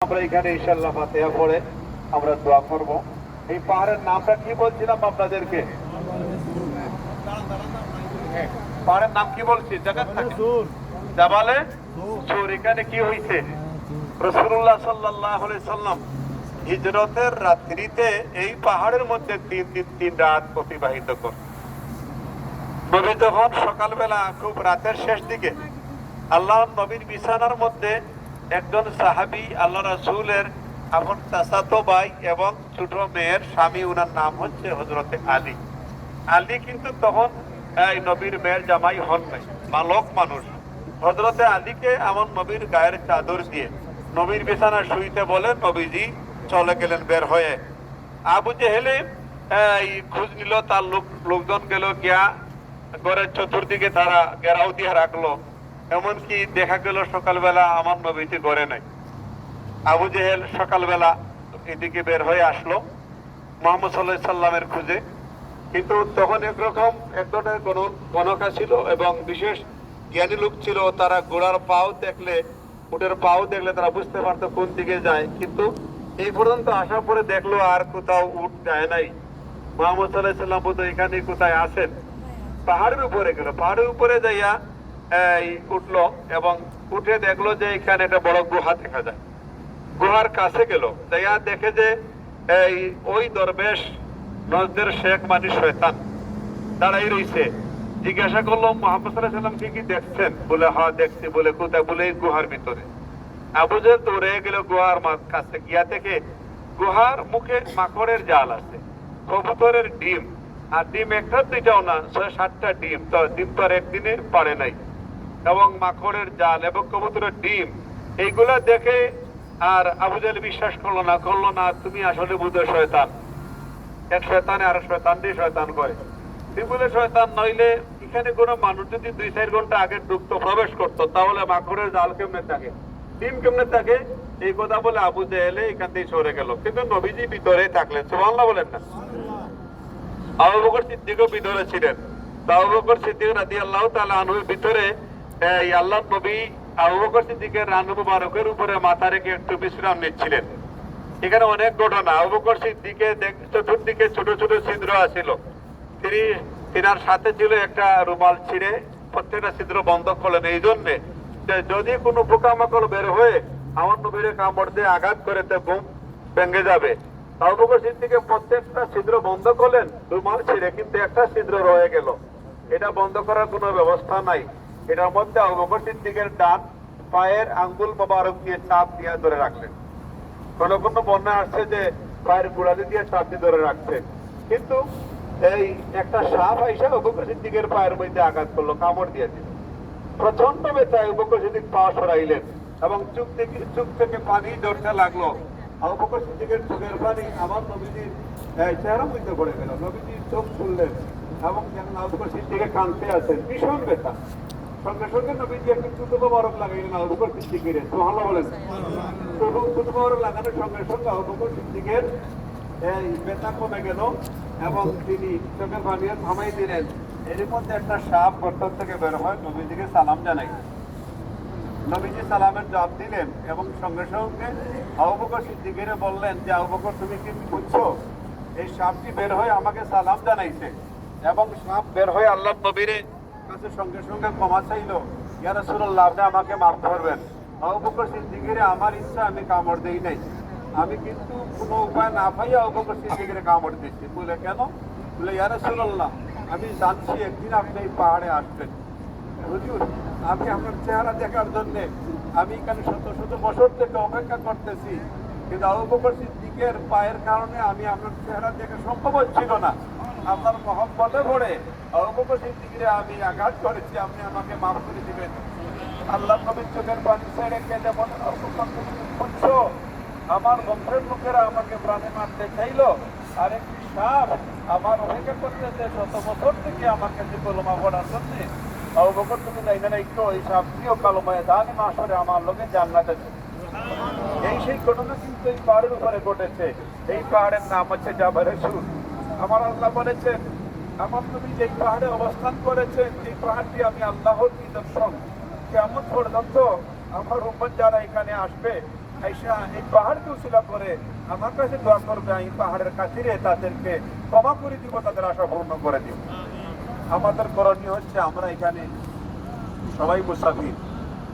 আমরা এখানে ইনশাআল্লাহ ফাতিহা পড়ে আমরা দোয়া করব। এই পাহাড়ের নামটা কি বলছিলাম আপনাদেরকে? পাহাড়ের নাম কি বলছি? জাবালে সূর। এখানে কি হইছে? রাসূলুল্লাহ সাল্লাল্লাহু আলাইহি সাল্লাম হিজরতের রাত্রিতে এই পাহাড়ের মধ্যে 3 দিন 3 রাত অতিবাহিত করেন। নবী যখন সকালবেলা খুব রাতের শেষ দিকে আল্লাহ নবীর বিছানার মধ্যে একজন সাহাবী আল্লাহ রাসূলের আপন চাচাতো ভাই এবং ছোট মেয়ের স্বামী, উনার নাম হচ্ছে হযরতে আলী। আলী কিন্তু তখন এই নবীর মেয়ের জামাই হন নাই, বালক মানুষ। হযরতে আলীকে এমন নবীর গায়ের চাদর দিয়ে নবীর বিছানা শুইতে বলে নবীজি চলে গেলেন বের হয়ে। আবু জেহেলে খোঁজ নিল, তার লোকজন গেল গিয়া ঘরের চতুর্দিকে তারা ঘেরাও দিয়ে রাখলো। এমনকি দেখা গেল সকালবেলা আমার নবীজি ঘরে নাই। আবু জেহেল সকালবেলা এদিকে বের হয়ে আসলো মুহাম্মদ সাল্লাল্লাহু আলাইহি সাল্লামের খুঁজে। কিন্তু তখন একরকম এক ধরনের গণকা ছিল এবং বিশেষ জ্ঞানী লোক ছিল। তারা ঘোড়ার পাও দেখলে, উটের পাও দেখলে তারা বুঝতে পারতো কোন দিকে যায়। কিন্তু এই পর্যন্ত আসার পরে দেখলো আর কোথাও উট যায় নাই। মুহাম্মদ সাল্লাল্লাহু আলাইহি সাল্লাম বোধহয় এখানে কোথায় আছেন। পাহাড়ের উপরে গেল, পাহাড়ের উপরে যাইয়া উঠলো এবং উঠে দেখলো যে এখানে একটা বড় গুহা দেখা যায়। গুহার কাছে গেল, যাইয়া দেখে যে ওই দরবেশ নজদের শেখ মানে শয়তান দাঁড়াই রইছে। জিজ্ঞাসা করলো মুহাম্মদ সাল্লাল্লাহু আলাইহি সাল্লাম কি দেখছেন? বলে হ্যাঁ দেখছি। বলে কোথায়? বলে এই গুহার ভিতরে। আবু জেহেল দৌড়ে গেল গুহার কাছে, গিয়া থেকে গুহার মুখে মাকড়ের জাল আছে, কবুতরের ডিম। আর ডিম একটা দুইটাও না, 6-7টা ডিম। তো ডিম তো আর একদিনে পারে নাই। এবং মাকড়ের জাল এবং কবুতরের ডিম, এইগুলা দেখে আর আবু জেহেল বিশ্বাস করলো না, তুমি আসলে বুঝো শয়তান। এক শয়তানে আর শয়তান দিয়ে শয়তান করে। তুমি বলে শয়তান নইলে এখানে কোনো মানুষ যদি 2-4 ঘন্টা আগে ঢুকতো, প্রবেশ করতো, তাহলে মাকড়ের জাল কেমনে থাকে, ডিম কেমনে থাকে? এই কথা বলে আবু জেহেল এখান থেকে সরে গেল। কিন্তু নবীজি ভিতরে থাকলেন। সুবহানাল্লাহ বলেন না? আবু বকর সিদ্দিকও ভিতরে ছিলেন। আবু বকর সিদ্দিক রাদিয়াল্লাহু তাআলা আনহুর ভিতরে আল্লাহর নবী আবু বকর সিদ্দিকের রান মুবারকের উপরে মাথা রেখে একটু বিশ্রাম নিচ্ছিলেন। এখানে অনেক ঘটনা। আবু বকর সিদ্দিকের চতুর্দিকে ছোট ছোট ছিদ্র আছিল। তিনার সাথে ছিল একটা রুমাল ছিঁড়ে প্রত্যেকটা ছিদ্র বন্ধ করলেন এই জন্যে যে যদি কোনো পোকামাকড় বের হয়ে আমার নবীর কামড় দিয়ে আঘাত করে তে বুম ভেঙে যাবে। আবু বকর সিদ্দিকের প্রত্যেকটা ছিদ্র বন্ধ করলেন রুমাল ছিঁড়ে, কিন্তু একটা ছিদ্র রয়ে গেল। এটা বন্ধ করার কোনো ব্যবস্থা নাই। এটার মধ্যে আবু বকর সিদ্দিকের ডান পায়ের আঙ্গুল মোবারক দিয়ে চাপ দিয়ে ধরে রাখলেন। কোন কোন বর্ণনা আসছে যে পায়ের গোড়ালি দিয়ে চাপ দিয়ে ধরে রাখছেন। কিন্তু এই একটা সাপ আইসা আবু বকর সিদ্দিকের পায়ের মধ্যে আঘাত করলো, কামড় দিয়ে দিল। প্রচন্ড ব্যথায় আবু বকর সিদ্দিক পা সরাইলেন এবং চোখ থেকে পানি ঝরতে লাগলো। আবু বকর সিদ্দিকের চোখের পানি আমার নবীজির চেহারার মধ্যে পড়ে গেল। নবীজির চোখ খুললেন এবং যেমন আবু বকর সিদ্দিকে কাঁদতে আছেন, ভীষণ ব্যথা। সঙ্গে সঙ্গে নবীজি একটু চুটো মোবারক লাগাইলেন আবু বকর সিদ্দিকের। সুবহানাল্লাহ বলেন? চুটো মোবারক লাগানোর সঙ্গে সঙ্গে আবু বকর সিদ্দিকের এই ব্যথা কমে গেল এবং তিনি চোখের পানি থামাই দিলেন। এর মধ্যে একটা সাপ গর্ত থেকে বের হয়, নবীজিকে সালাম জানাই। নবীজি সালামের জবাব দিলেন এবং সঙ্গে সঙ্গে আবু বকর সিদ্দিকের বললেন যে আবু বকর তুমি কি বুঝছো? এই সাপটি বের হয়ে আমাকে সালাম জানাইছে এবং সাপ বের হয়ে আল্লাহর নবীর কাছে সঙ্গে সঙ্গে ক্ষমা চাইল, ইয়া রাসূলুল্লাহ আপনি আমাকে মাফ করবেন। আবু বকর সিদ্দিকের আমার ইচ্ছা আমি কামড় দেই নাই, আমি কিন্তু কোনো উপায় না পাইয়া আবু বকর সিদ্দিকের কামড় দিচ্ছি। বলে কেন? বলে ইয়া রাসূলুল্লাহ আমি জানছি একদিন আপনি এই পাহাড়ে আসবেন। হুজুর আমি আপনার চেহারা দেখার জন্য আমি এখানে শত শত বছর থেকে অপেক্ষা করতেছি, কিন্তু আবু বকর সিদ্দিকের পায়ের কারণে আমি আপনার চেহারা দেখা সম্ভব হচ্ছিল না। আপনার মহব্বতে পড়ে আবু বকর সিদ্দিকের আমি আঘাত করেছি, আপনি আমাকে মাফ করে দিবেন। আল্লাহ নবীর চোখের পানি ছেড়ে কেটে মনে বুঝছো আমার বংশের লোকেরা আমাকে প্রাণে মারতে চাইলো, আর একটি সাপ আমার অপেক্ষা করতেছে শত বছর থেকে আমার কাছে কলমা পড়ার জন্য। আবু বকর তুমি জানি না একটু ওই সাপটিও কালো ময়দানে মাসরে আমার লোকে জান্নাতে। এই সেই ঘটনা কিন্তু এই পাহাড়ের উপরে ঘটেছে। এই পাহাড়ের নাম হচ্ছে জাবালে সূর। আমার আল্লাহ বলেছেন আমার নবী যে পাহাড়ে অবস্থান করেছেন এই পাহাড়টি আমি আল্লাহর নিদর্শন। কিয়ামত পর্যন্ত আমার উম্মত যারা এখানে আসবে আইসা এই পাহাড়কে উশিলা করে আমার কাছে দোয়া করবে, আমি পাহাড়ের কাছে তাদেরকে ক্ষমা করে দিব, তাদের আশা পূর্ণ করে দিব। আমাদের করণীয় হচ্ছে আমরা এখানে সবাই মুসাফির,